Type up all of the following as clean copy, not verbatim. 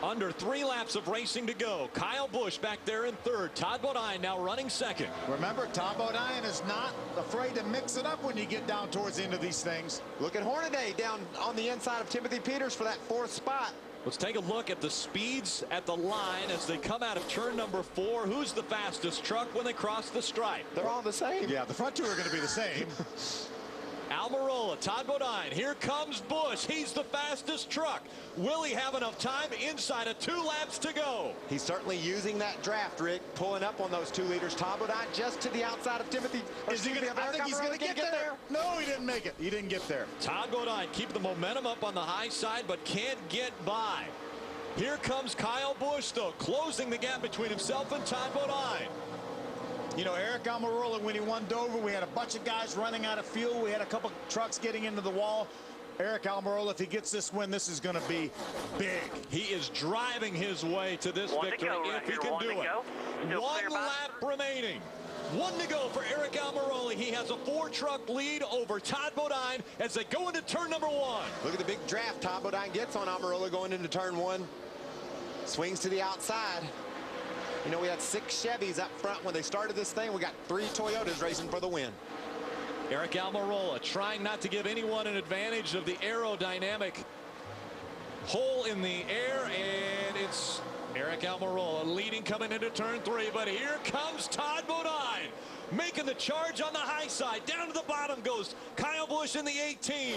Under 3 laps of racing to go. Kyle Busch back there in third. Todd Bodine now running second. Remember, Todd Bodine is not afraid to mix it up when you get down towards the end of these things. Look at Hornaday down on the inside of Timothy Peters for that 4th spot. Let's take a look at the speeds at the line as they come out of turn number 4. Who's the fastest truck when they cross the stripe? They're all the same. Yeah, the front two are going to be the same. Almirola, Todd Bodine. Here comes Busch. He's the fastest truck. Will he have enough time inside of 2 laps to go? He's certainly using that draft, Rick, pulling up on those 2 leaders. Todd Bodine just to the outside of Timothy. Is he gonna, I think he's going to get there. No, he didn't make it. He didn't get there. Todd Bodine keep the momentum up on the high side, but can't get by. Here comes Kyle Busch, though, closing the gap between himself and Todd Bodine. You know, Aric Almirola, when he won Dover, we had a bunch of guys running out of fuel. We had a couple trucks getting into the wall. Aric Almirola, if he gets this win, this is going to be big. He is driving his way to this victory if he can do it. 1 lap remaining. 1 to go for Aric Almirola. He has a 4-truck lead over Todd Bodine as they go into turn number 1. Look at the big draft Todd Bodine gets on Almirola going into turn 1. Swings to the outside. You know, we had 6 Chevys up front when they started this thing. We got 3 Toyotas racing for the win. Aric Almirola trying not to give anyone an advantage of the aerodynamic hole in the air, and it's Aric Almirola leading coming into turn 3, but here comes Todd Bodine making the charge on the high side. Down to the bottom goes Kyle Busch in the 18.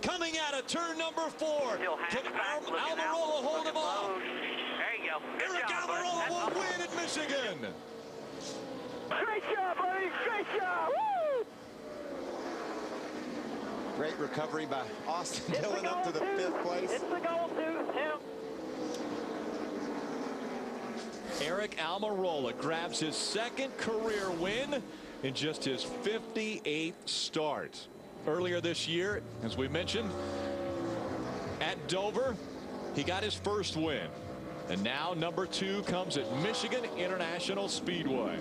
Coming out of turn number 4. Can Almirola hold him off? There you go. Aric Almirola will win at Michigan. Great job, buddy. Great job. Woo! Great recovery by Austin Dillon up to the 5th place. It's the goal to him. Aric Almirola grabs his 2nd career win in just his 58th start. Earlier this year, as we mentioned, at Dover, he got his 1st win. And now number 2 comes at Michigan International Speedway.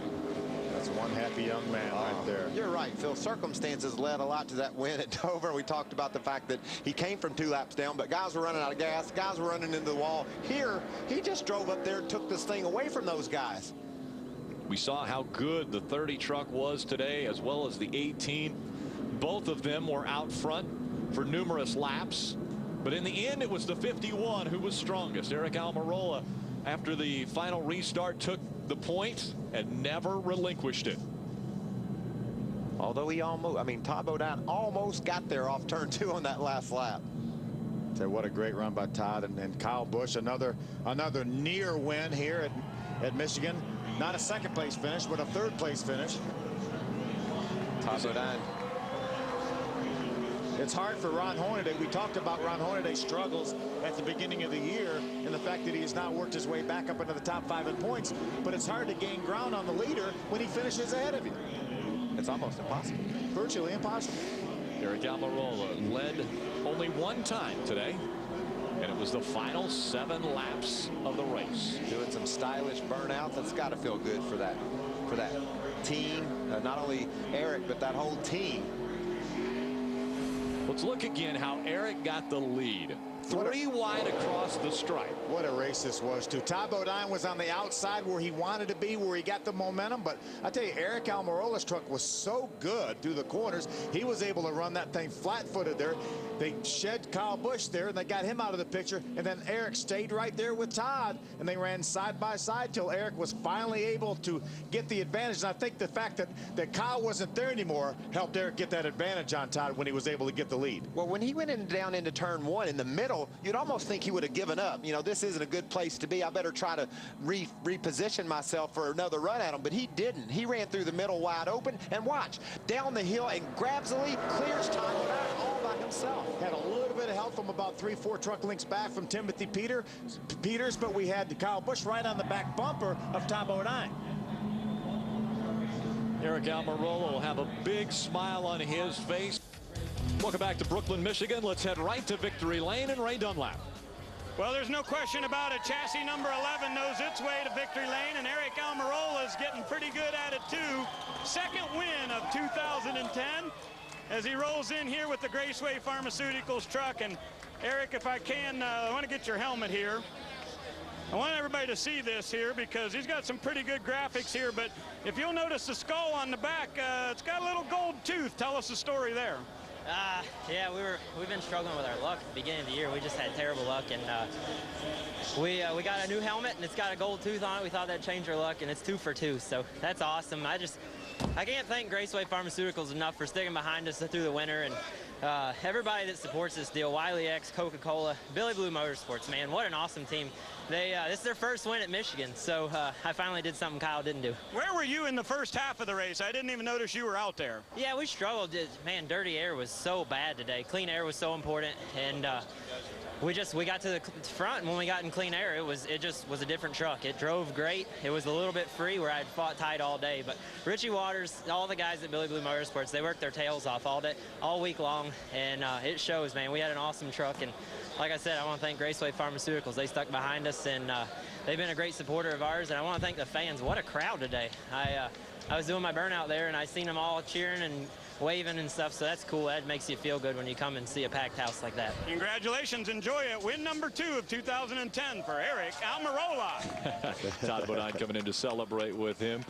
That's one happy young man right there. You're right, Phil. Circumstances led a lot to that win at Dover. We talked about the fact that he came from 2 laps down, but guys were running out of gas. Guys were running into the wall. Here, he just drove up there and took this thing away from those guys. We saw how good the 30 truck was today, as well as the 18. Both of them were out front for numerous laps. But in the end, it was the 51 who was strongest. Aric Almirola, after the final restart, took the point and never relinquished it. Although he almost, I mean, Todd Bodine almost got there off turn 2 on that last lap. So what a great run by Todd and Kyle Busch. Another near win here at Michigan. Not a 2nd place finish, but a 3rd place finish. Todd Bodine. It's hard for Ron Hornaday. We talked about Ron Hornaday's struggles at the beginning of the year and the fact that he has not worked his way back up into the top 5 in points. But it's hard to gain ground on the leader when he finishes ahead of you. It's almost impossible. Virtually impossible. Aric Almirola led only 1 time today, and it was the final 7 laps of the race. Doing some stylish burnouts. That's got to feel good for that team. Not only Aric, but that whole team. Let's look again how Aric got the lead. 3 wide across the stripe. What a race this was, too. Todd Bodine was on the outside where he wanted to be, where he got the momentum. But I tell you, Aric Almirola's truck was so good through the corners. He was able to run that thing flat-footed there. They shed Kyle Busch there, and they got him out of the picture. And then Aric stayed right there with Todd, and they ran side by side till Aric was finally able to get the advantage. And I think the fact that Kyle wasn't there anymore helped Aric get that advantage on Todd when he was able to get the lead. Well, when he went down into turn 1 in the middle, you'd almost think he would have given up. You know, this isn't a good place to be. I better try to reposition myself for another run at him. But he didn't. He ran through the middle wide open, and watch, down the hill and grabs the lead, clears Todd Bodine all by himself. Had a little bit of help from about 3-4 truck links back from Timothy Peters, but we had Kyle Busch right on the back bumper of Todd Bodine. Aric Almirola will have a big smile on his face. Welcome back to Brooklyn, Michigan. Let's head right to Victory Lane and Ray Dunlap. Well, there's no question about it. Chassis number 11 knows its way to Victory Lane, and Aric Almirola is getting pretty good at it, too. 2nd win of 2010 as he rolls in here with the Graceway Pharmaceuticals truck. And Aric, if I can, I want to get your helmet here. I want everybody to see this here because he's got some pretty good graphics here, but if you'll notice the skull on the back, it's got a little gold tooth. Tell us the story there. Yeah, we've been struggling with our luck at the beginning of the year. We just had terrible luck, and we got a new helmet, and it's got a gold tooth on it. We thought that'd change our luck, and it's 2 for 2, so that's awesome. I can't thank Graceway Pharmaceuticals enough for sticking behind us through the winter, and everybody that supports this deal, Wiley X, Coca-Cola, Billy Blue Motorsports, man, what an awesome team. This is their first win at Michigan, so I finally did something Kyle didn't do. Where were you in the first half of the race? I didn't even notice you were out there. Yeah, we struggled. Man, dirty air was so bad today. Clean air was so important, and we got to the front, and when we got in clean air, it just was a different truck. It drove great. It was a little bit free where I'd fought tight all day, but Richie Waters, all the guys at Billy Blue Motorsports, they worked their tails off all week long, and it shows, man. We had an awesome truck, and like I said, I want to thank Graceway Pharmaceuticals. They stuck behind us, and they've been a great supporter of ours, and I want to thank the fans. What a crowd today. I was doing my burnout there, and I seen them all cheering and waving and stuff, so that's cool. That makes you feel good when you come and see a packed house like that. Congratulations. Enjoy it. Win number 2 of 2010 for Aric Almirola. Todd Bodine coming in to celebrate with him.